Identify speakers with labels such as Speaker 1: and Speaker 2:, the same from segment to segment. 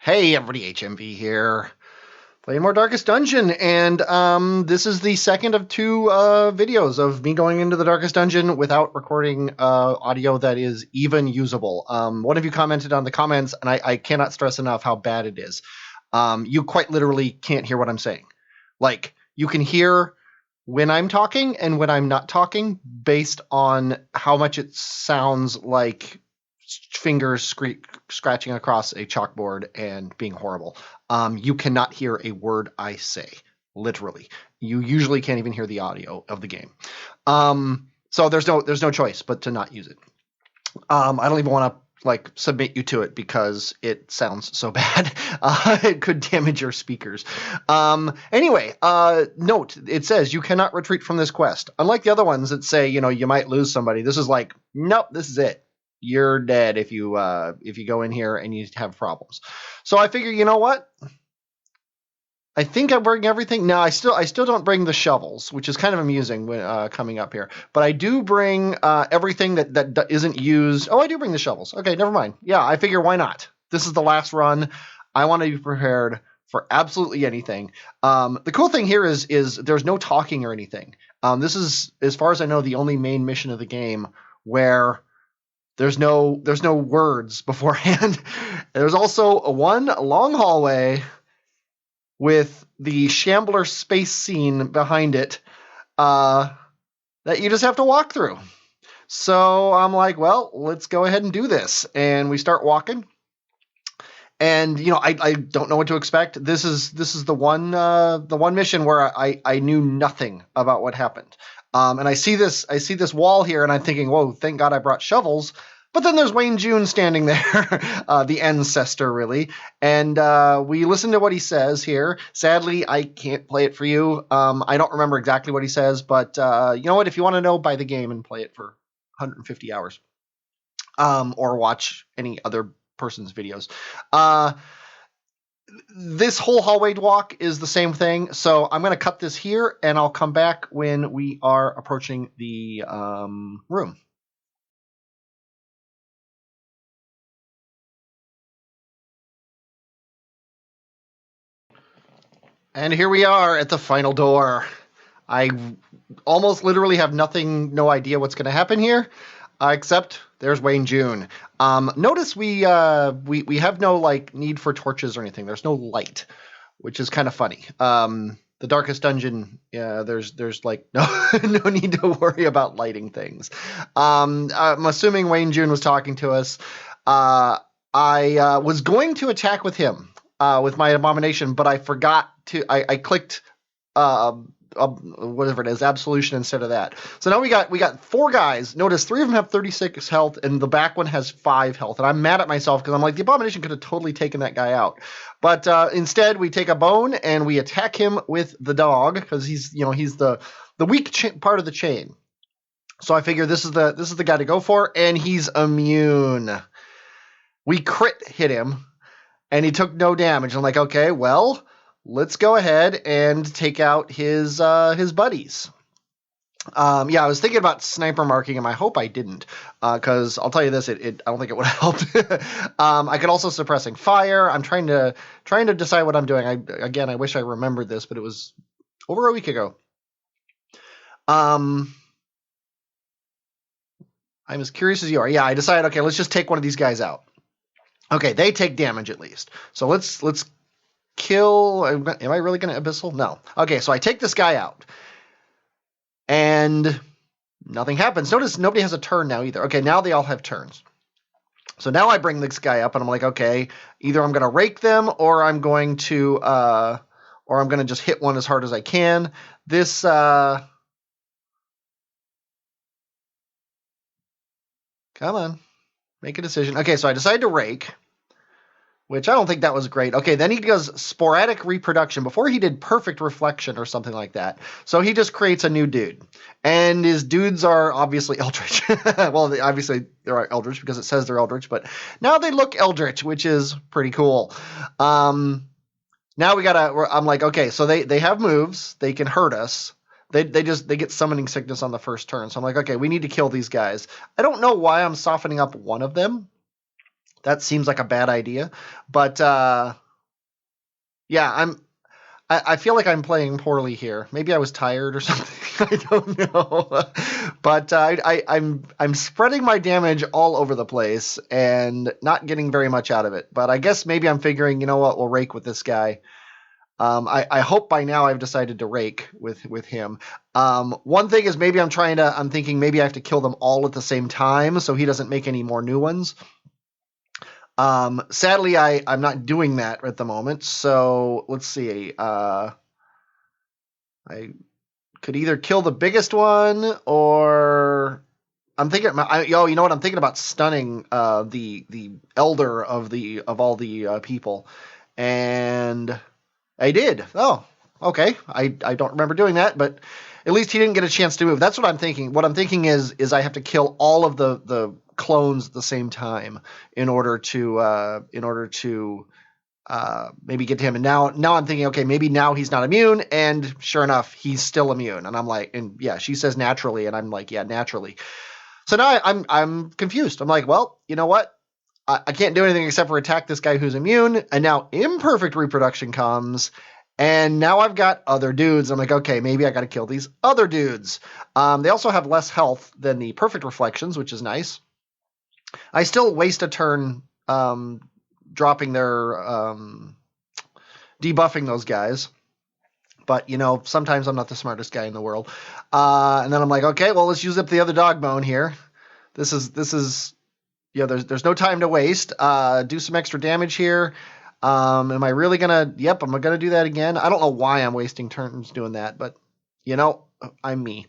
Speaker 1: Hey everybody, HMV here. Playing more Darkest Dungeon, and this is the second of two videos of me going into the Darkest Dungeon without recording audio that is even usable. One of you commented on the comments, and I cannot stress enough how bad it is. You quite literally can't hear what I'm saying. Like, you can hear when I'm talking and when I'm not talking based on how much it sounds like fingers scratching across a chalkboard and being horrible. You cannot hear a word I say, literally. You usually can't even hear the audio of the game. So there's no choice but to not use it. I don't even want to submit you to it because it sounds so bad. It could damage your speakers. Anyway, note, it says you cannot retreat from this quest. Unlike the other ones that say, you might lose somebody, this is like, nope, this is it. You're dead if you go in here and you have problems. So I figure, you know what? I think I bring everything. No, I still don't bring the shovels, which is kind of amusing when coming up here. But I do bring everything that isn't used. Oh, I do bring the shovels. Okay, never mind. Yeah, I figure why not? This is the last run. I want to be prepared for absolutely anything. The cool thing here is there's no talking or anything. This is, as far as I know, the only main mission of the game where there's no words beforehand. There's also one long hallway with the Shambler space scene behind it that you just have to walk through. So I'm like, well, let's go ahead and do this. And we start walking. And I don't know what to expect. This is the one mission where I knew nothing about what happened. And I see this wall here, and I'm thinking, whoa, thank God I brought shovels. But then there's Wayne June standing there, the ancestor, really. And we listen to what he says here. Sadly, I can't play it for you. I don't remember exactly what he says, but you know what? If you want to know, buy the game and play it for 150 hours. Or watch any other person's videos. This whole hallway walk is the same thing, so I'm going to cut this here, and I'll come back when we are approaching the room. And here we are at the final door. I almost literally have no idea what's going to happen here, except there's Wayne June. Notice we have no need for torches or anything. There's no light, which is kind of funny. The Darkest Dungeon, there's no need to worry about lighting things. I'm assuming Wayne June was talking to us. I was going to attack with him with my abomination, but I forgot to. I clicked whatever it is, absolution instead of that. So now we got 4 guys. Notice 3 of them have 36 health, and the back one has 5 health. And I'm mad at myself because I'm like, the abomination could have totally taken that guy out. But instead, we take a bone and we attack him with the dog because he's the weak part of the chain. So I figure this is the guy to go for, and he's immune. We crit hit him, and he took no damage. I'm like, okay, well, let's go ahead and take out his buddies. I was thinking about sniper marking him. I hope I didn't, because I'll tell you this: I don't think it would have helped. I could also suppressing fire. I'm trying to decide what I'm doing. I wish I remembered this, but it was over a week ago. I'm as curious as you are. Yeah, I decided. Okay, let's just take one of these guys out. Okay, they take damage at least. So let's kill. Am I really going to abyssal? No. Okay, so I take this guy out. And nothing happens. Notice nobody has a turn now either. Okay, now they all have turns. So now I bring this guy up and I'm like, okay, either I'm going to rake them or I'm going to just hit one as hard as I can. This come on. Make a decision. Okay, so I decide to rake, which I don't think that was great. Okay, then he does sporadic reproduction. Before he did perfect reflection or something like that. So he just creates a new dude. And his dudes are obviously eldritch. Well, obviously they're eldritch because it says they're eldritch, but now they look eldritch, which is pretty cool. Now I'm like, okay, so they have moves. They can hurt us. They get summoning sickness on the first turn. So I'm like, okay, we need to kill these guys. I don't know why I'm softening up one of them. That seems like a bad idea. But yeah, I feel like I'm playing poorly here. Maybe I was tired or something. I don't know. But I'm spreading my damage all over the place and not getting very much out of it. But I guess maybe I'm figuring, you know what, we'll rake with this guy. I hope by now I've decided to rake with him. One thing is maybe I'm thinking maybe I have to kill them all at the same time so he doesn't make any more new ones. Sadly, I'm not doing that at the moment. So let's see. I could either kill the biggest one or I'm thinking. You know what? I'm thinking about stunning the elder of all the people, and I did. Oh, okay. I don't remember doing that, but at least he didn't get a chance to move. That's what I'm thinking. What I'm thinking is I have to kill all of the clones at the same time in order to maybe get to him. And now I'm thinking, okay, maybe now he's not immune, and sure enough, he's still immune. And I'm like, and yeah, she says naturally, and I'm like, yeah, naturally. So now I'm confused. I'm like, well, you know what? I can't do anything except for attack this guy who's immune, and now imperfect reproduction comes, and now I've got other dudes. I'm like, okay, maybe I got to kill these other dudes. They also have less health than the perfect reflections, which is nice. I still waste a turn dropping their debuffing those guys. But, you know, sometimes I'm not the smartest guy in the world. And then I'm like, okay, well, let's use up the other dog bone here. This is yeah, there's no time to waste. Do some extra damage here. Am I really gonna? Yep, I'm gonna do that again. I don't know why I'm wasting turns doing that, but you know, I'm me.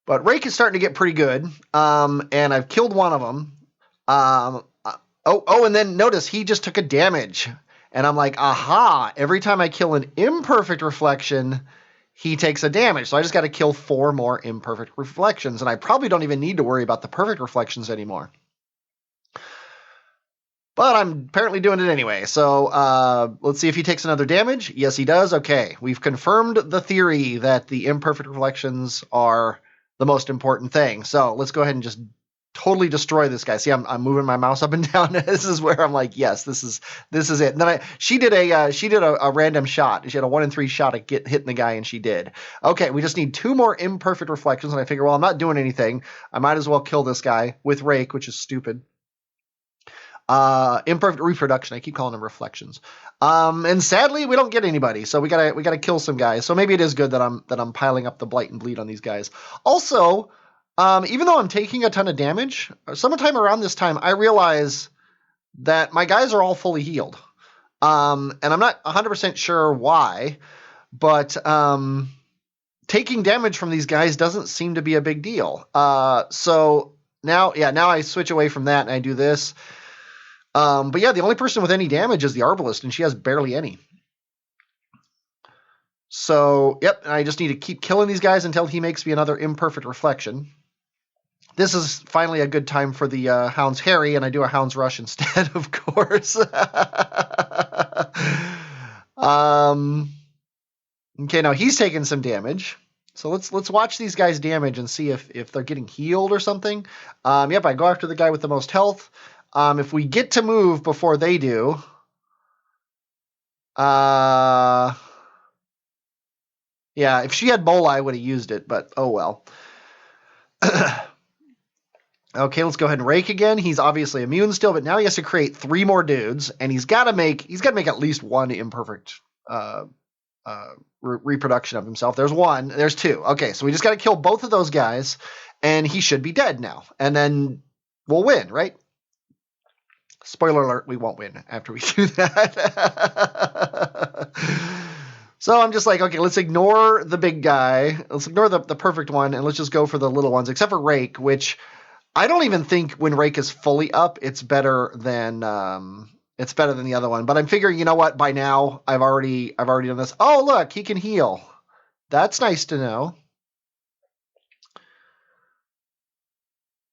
Speaker 1: But Rake is starting to get pretty good. And I've killed one of them. And then notice he just took a damage, and I'm like, aha! Every time I kill an imperfect reflection, he takes a damage. So I just got to kill 4 more imperfect reflections, and I probably don't even need to worry about the perfect reflections anymore. But I'm apparently doing it anyway. So let's see if he takes another damage. Yes, he does. Okay, we've confirmed the theory that the imperfect reflections are the most important thing. So let's go ahead and just totally destroy this guy. See, I'm moving my mouse up and down. This is where I'm like, yes, this is it. And then she did a random shot. She had a 1 in 3 shot at hitting the guy, and she did. Okay, we just need 2 more imperfect reflections, and I figure, well, I'm not doing anything. I might as well kill this guy with Rake, which is stupid. Imperfect reproduction. I keep calling them reflections. And sadly, we don't get anybody. So we gotta kill some guys. So maybe it is good that I'm piling up the blight and bleed on these guys. Also, even though I'm taking a ton of damage, sometime around this time, I realize that my guys are all fully healed. And I'm not 100% sure why, but taking damage from these guys doesn't seem to be a big deal. So now I switch away from that and I do this. But yeah, the only person with any damage is the Arbalist, and she has barely any. So, yep, I just need to keep killing these guys until he makes me another imperfect reflection. This is finally a good time for the Hound's Harry, and I do a Hound's Rush instead, of course. Okay, now he's taking some damage. So let's watch these guys' damage and see if they're getting healed or something. Yep, I go after the guy with the most health. If we get to move before they do, yeah, if she had Bola, I would have used it, but oh well. Okay, let's go ahead and Rake again. He's obviously immune still, but now he has to create 3 more dudes, and he's got to make at least 1 imperfect reproduction of himself. There's 1, there's 2. Okay, so we just got to kill both of those guys, and he should be dead now, and then we'll win, right? Spoiler alert, we won't win after we do that. So I'm just like, okay, let's ignore the big guy. Let's ignore the perfect one, and let's just go for the little ones, except for Rake, which I don't even think when Rake is fully up, it's better than the other one. But I'm figuring, you know what? By now, I've already done this. Oh, look, he can heal. That's nice to know.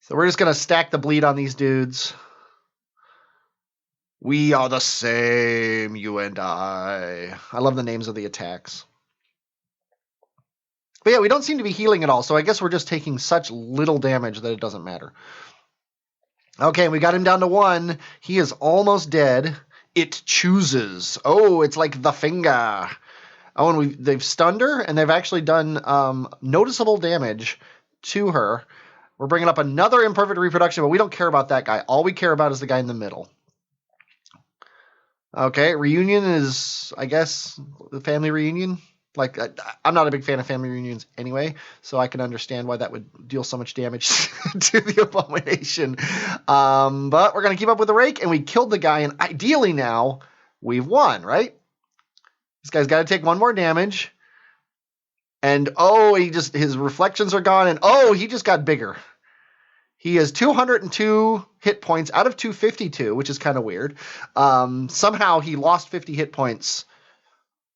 Speaker 1: So we're just gonna stack the bleed on these dudes. We are the same, you and I. I love the names of the attacks. But yeah, we don't seem to be healing at all, so I guess we're just taking such little damage that it doesn't matter. Okay, we got him down to 1. He is almost dead. It chooses. Oh, it's like the finger. Oh, and they've stunned her, and they've actually done noticeable damage to her. We're bringing up another imperfect reproduction, but we don't care about that guy. All we care about is the guy in the middle. Okay, reunion is, I guess, the family reunion. Like, I'm not a big fan of family reunions anyway, so I can understand why that would deal so much damage to the abomination. But we're going to keep up with the rake, and we killed the guy, and ideally now we've won, right? This guy's got to take 1 more damage. And his reflections are gone, and he just got bigger. He has 202 hit points out of 252, which is kind of weird. Somehow he lost 50 hit points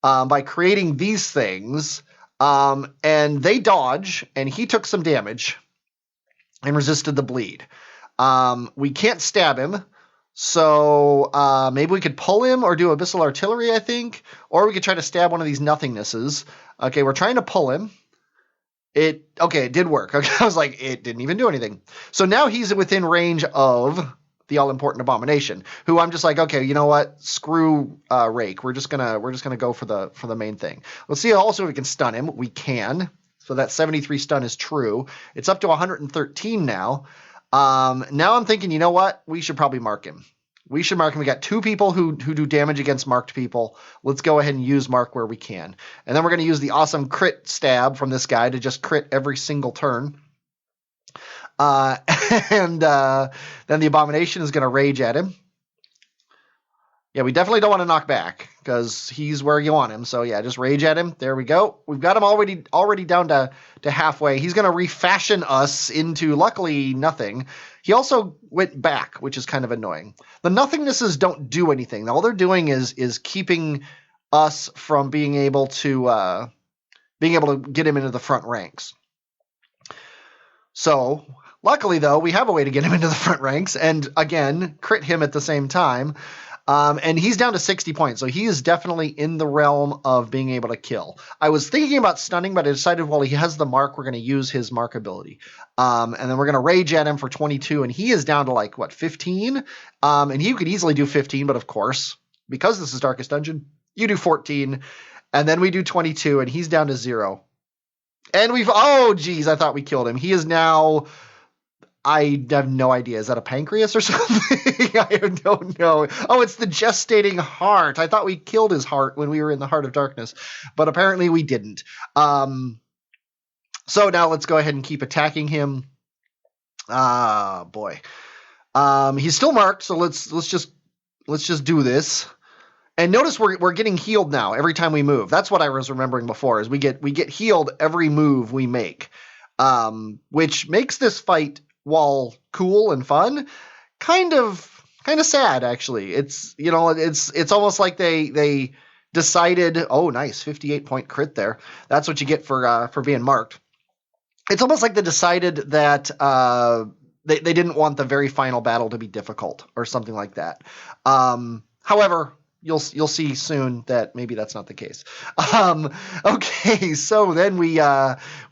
Speaker 1: by creating these things. And they dodge, and he took some damage and resisted the bleed. We can't stab him. So maybe we could pull him or do abyssal artillery, I think. Or we could try to stab one of these nothingnesses. Okay, we're trying to pull him. It did work. Okay, I was like, it didn't even do anything. So now he's within range of the all-important abomination, who I'm just like, okay, you know what? Screw Rake. We're just gonna go for the main thing. Let's see also if we can stun him. We can. So that 73 stun is true. It's up to 113 now. Now I'm thinking, you know what? We should probably mark him. We should mark him. We got 2 people who do damage against marked people. Let's go ahead and use mark where we can. And then we're going to use the awesome crit stab from this guy to just crit every single turn. And then the abomination is going to rage at him. Yeah, we definitely don't want to knock back because he's where you want him. So yeah, just rage at him. There we go. We've got him already down to halfway. He's going to refashion us into, luckily, nothing. He also went back, which is kind of annoying. The nothingnesses don't do anything. All they're doing is keeping us from being able to get him into the front ranks. So luckily, though, we have a way to get him into the front ranks and, again, crit him at the same time. And he's down to 60 points, so he is definitely in the realm of being able to kill. I was thinking about stunning, but I decided, well, he has the mark, we're going to use his mark ability. And then we're going to rage at him for 22, and he is down to, 15? And he could easily do 15, but of course, because this is Darkest Dungeon, you do 14, and then we do 22, and he's down to 0. And I thought we killed him. He is now... I have no idea. Is that a pancreas or something? I don't know. Oh, it's the gestating heart. I thought we killed his heart when we were in the Heart of Darkness, but apparently we didn't. So now let's go ahead and keep attacking him. Boy. He's still marked, so let's just do this. And notice we're getting healed now every time we move. That's what I was remembering before, is we get healed every move we make. Which makes this fight, while cool and fun, kind of sad, actually. It's almost like they decided, oh, nice, 58-point crit there. That's what you get for being marked. It's almost like they decided that they didn't want the very final battle to be difficult or something like that. However, you'll see soon that maybe that's not the case. Okay, so then we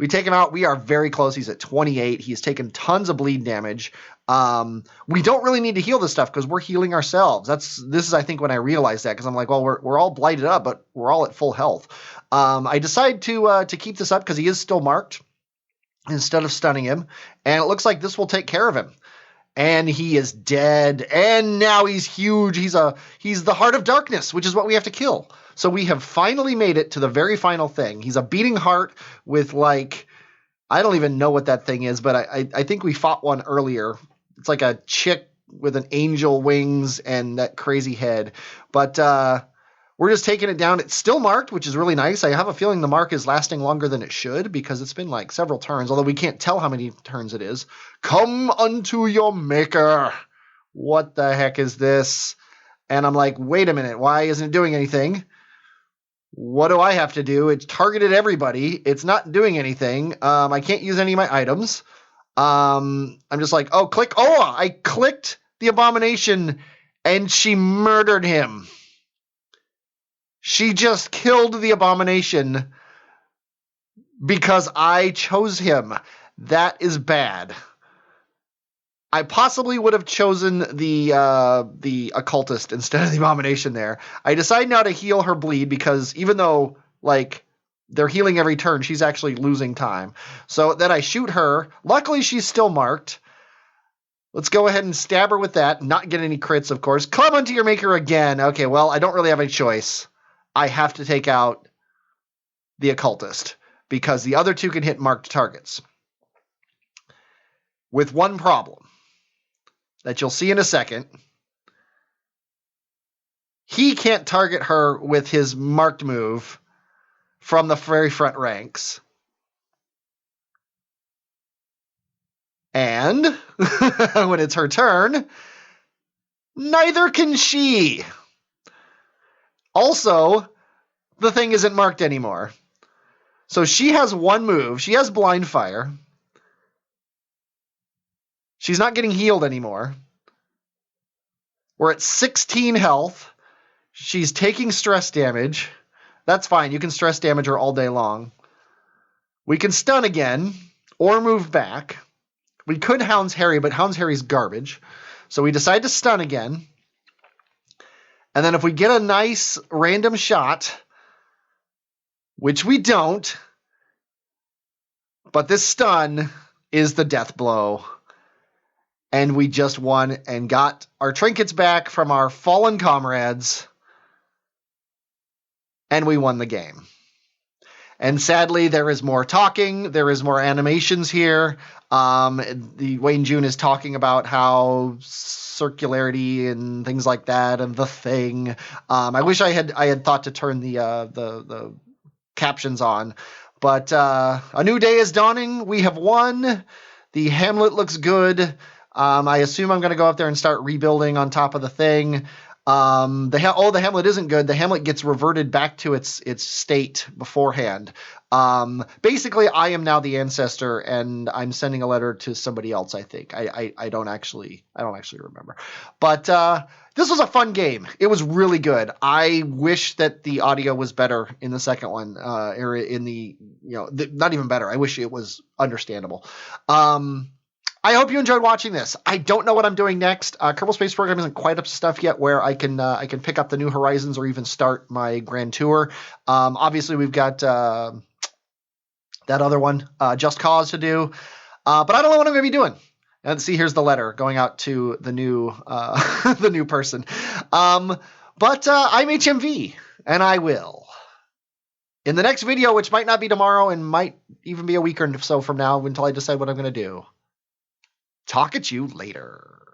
Speaker 1: take him out. We are very close. He's at 28. He's taken tons of bleed damage. We don't really need to heal this stuff because we're healing ourselves. This is I think when I realized that, because I'm like, well, we're all blighted up, but we're all at full health. I decide to keep this up because he is still marked instead of stunning him, and it looks like this will take care of him. And he is dead. And now he's huge. He's the Heart of Darkness, which is what we have to kill. So we have finally made it to the very final thing. He's a beating heart with I don't even know what that thing is, but I think we fought one earlier. It's like a chick with an angel wings and that crazy head. But we're just taking it down. It's still marked, which is really nice. I have a feeling the mark is lasting longer than it should because it's been several turns, although we can't tell how many turns it is. Come unto your maker. What the heck is this? And I'm like, wait a minute. Why isn't it doing anything? What do I have to do? It's targeted everybody. It's not doing anything. I can't use any of my items. I'm just like, click. I clicked the abomination and she murdered him. She just killed the abomination because I chose him. That is bad. I possibly would have chosen the occultist instead of the abomination there. I decide now to heal her bleed because even though like they're healing every turn, she's actually losing time. So then I shoot her. Luckily, she's still marked. Let's go ahead and stab her with that. Not get any crits, of course. Come unto your maker again. Okay, well, I don't really have a choice. I have to take out the occultist because the other two can hit marked targets. With one problem that you'll see in a second. He can't target her with his marked move from the very front ranks. And when it's her turn, neither can she. Also, the thing isn't marked anymore. So she has one move. She has blind fire. She's not getting healed anymore. We're at 16 health. She's taking stress damage. That's fine. You can stress damage her all day long. We can stun again or move back. We could Hound's Harry, but Hound's Harry's garbage. So we decide to stun again. And then if we get a nice random shot, which we don't, but this stun is the death blow. And we just won and got our trinkets back from our fallen comrades. And we won the game. And sadly, there is more talking. There is more animations here. The Wayne June is talking about how circularity and things like that, and the thing. I wish I had thought to turn the captions on, but a new day is dawning. We have won. The Hamlet looks good. I assume I'm going to go up there and start rebuilding on top of the thing. The Hamlet isn't good. The Hamlet gets reverted back to its state beforehand. Basically, I am now the ancestor, and I'm sending a letter to somebody else. I think I don't actually remember. But this was a fun game. It was really good. I wish that the audio was better in the second one, or in the not even better. I wish it was understandable. I hope you enjoyed watching this. I don't know what I'm doing next. Kerbal Space Program isn't quite up to stuff yet where I can pick up the New Horizons or even start my Grand Tour. Obviously, we've got that other one, Just Cause, to do. But I don't know what I'm going to be doing. And see, here's the letter going out to the new the new person. But I'm HMV, and I will. In the next video, which might not be tomorrow and might even be a week or so from now until I decide what I'm going to do. Talk at you later.